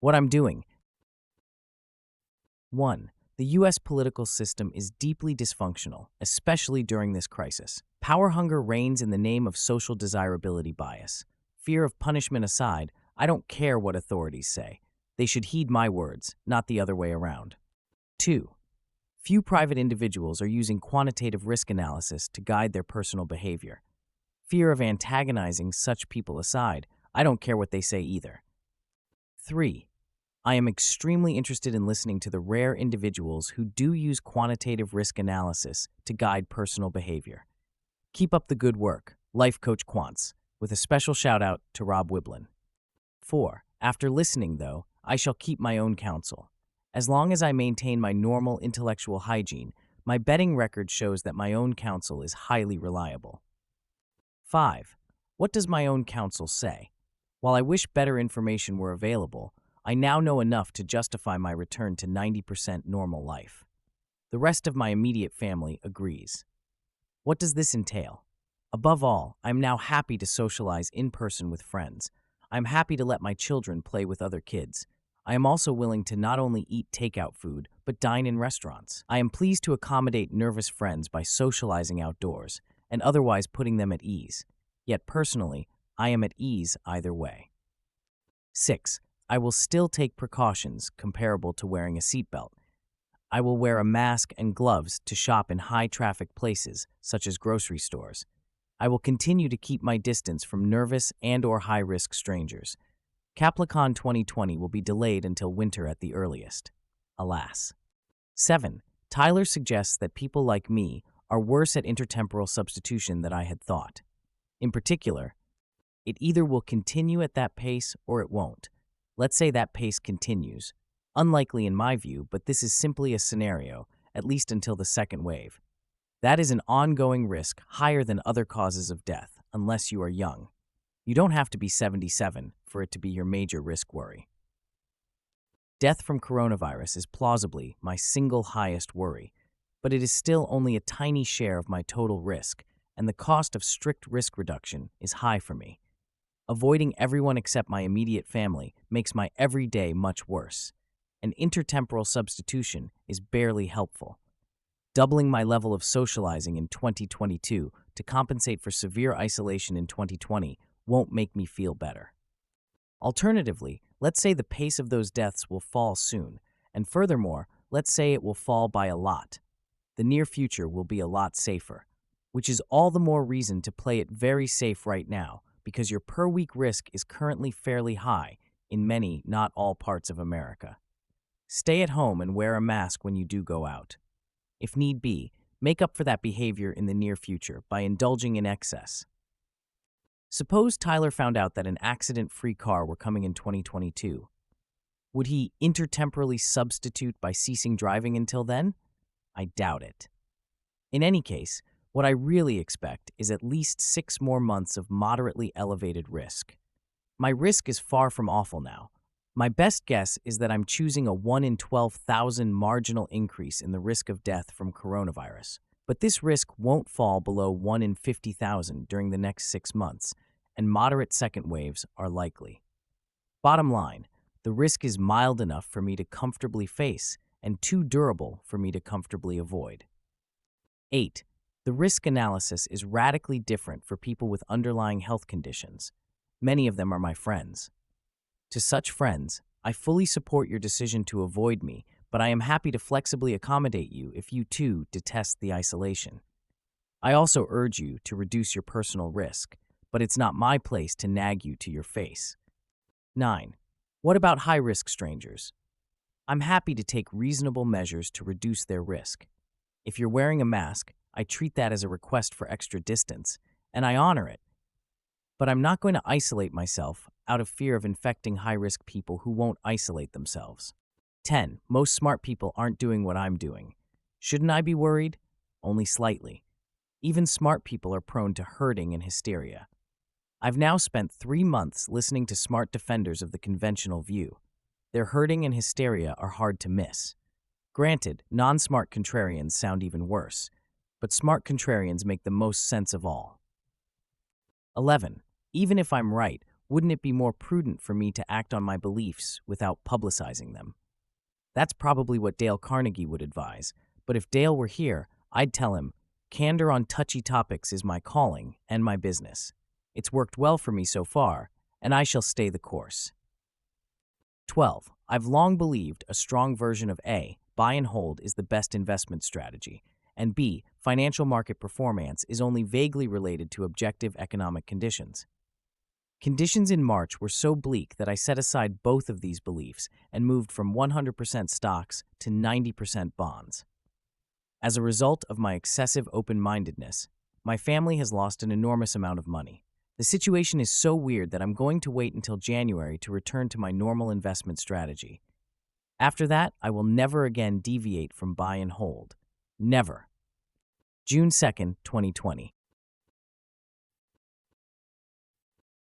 What I'm doing. 1. The U.S. political system is deeply dysfunctional, especially during this crisis. Power hunger reigns in the name of social desirability bias. Fear of punishment aside, I don't care what authorities say. They should heed my words, not the other way around. 2. Few private individuals are using quantitative risk analysis to guide their personal behavior. Fear of antagonizing such people aside, I don't care what they say either. 3. I am extremely interested in listening to the rare individuals who do use quantitative risk analysis to guide personal behavior. Keep up the good work, Life Coach Quants, with a special shout out to Rob Wiblin. 4. After listening, though, I shall keep my own counsel. As long as I maintain my normal intellectual hygiene, my betting record shows that my own counsel is highly reliable. 5. What does my own counsel say? While I wish better information were available, I now know enough to justify my return to 90% normal life. The rest of my immediate family agrees. What does this entail? Above all, I am now happy to socialize in person with friends. I am happy to let my children play with other kids. I am also willing to not only eat takeout food, but dine in restaurants. I am pleased to accommodate nervous friends by socializing outdoors and otherwise putting them at ease. Yet personally, I am at ease either way. 6. I will still take precautions comparable to wearing a seatbelt. I will wear a mask and gloves to shop in high-traffic places, such as grocery stores. I will continue to keep my distance from nervous and/or high-risk strangers. CaplyCon 2020 will be delayed until winter at the earliest. Alas. 7. Tyler suggests that people like me are worse at intertemporal substitution than I had thought. In particular, it either will continue at that pace or it won't. Let's say that pace continues. Unlikely in my view, but this is simply a scenario, at least until the second wave. That is an ongoing risk higher than other causes of death, unless you are young. You don't have to be 77 for it to be your major risk worry. Death from coronavirus is plausibly my single highest worry, but it is still only a tiny share of my total risk, and the cost of strict risk reduction is high for me. Avoiding everyone except my immediate family makes my everyday much worse. An intertemporal substitution is barely helpful. Doubling my level of socializing in 2022 to compensate for severe isolation in 2020 won't make me feel better. Alternatively, let's say the pace of those deaths will fall soon, and furthermore, let's say it will fall by a lot. The near future will be a lot safer, which is all the more reason to play it very safe right now, because your per-week risk is currently fairly high in many, not all parts of America. Stay at home and wear a mask when you do go out. If need be, make up for that behavior in the near future by indulging in excess. Suppose Tyler found out that an accident-free car were coming in 2022. Would he intertemporally substitute by ceasing driving until then? I doubt it. In any case, what I really expect is at least 6 more months of moderately elevated risk. My risk is far from awful now. My best guess is that I'm choosing a 1 in 12,000 marginal increase in the risk of death from coronavirus. But this risk won't fall below 1 in 50,000 during the next 6 months, and moderate second waves are likely. Bottom line, the risk is mild enough for me to comfortably face and too durable for me to comfortably avoid. 8. The risk analysis is radically different for people with underlying health conditions. Many of them are my friends. To such friends, I fully support your decision to avoid me, but I am happy to flexibly accommodate you if you too detest the isolation. I also urge you to reduce your personal risk, but it's not my place to nag you to your face. 9. What about high-risk strangers? I'm happy to take reasonable measures to reduce their risk. If you're wearing a mask, I treat that as a request for extra distance, and I honor it. But I'm not going to isolate myself out of fear of infecting high-risk people who won't isolate themselves. 10. Most smart people aren't doing what I'm doing. Shouldn't I be worried? Only slightly. Even smart people are prone to herding and hysteria. I've now spent 3 months listening to smart defenders of the conventional view. Their herding and hysteria are hard to miss. Granted, non-smart contrarians sound even worse, but smart contrarians make the most sense of all. 11. Even if I'm right, Wouldn't it be more prudent for me to act on my beliefs without publicizing them? That's probably what Dale Carnegie would advise, but if Dale were here, I'd tell him, candor on touchy topics is my calling and my business. It's worked well for me so far, and I shall stay the course. 12. I've long believed a strong version of A, buy and hold, is the best investment strategy, and B, financial market performance is only vaguely related to objective economic conditions. Conditions in March were so bleak that I set aside both of these beliefs and moved from 100% stocks to 90% bonds. As a result of my excessive open-mindedness, my family has lost an enormous amount of money. The situation is so weird that I'm going to wait until January to return to my normal investment strategy. After that, I will never again deviate from buy and hold. Never. June 2nd, 2020.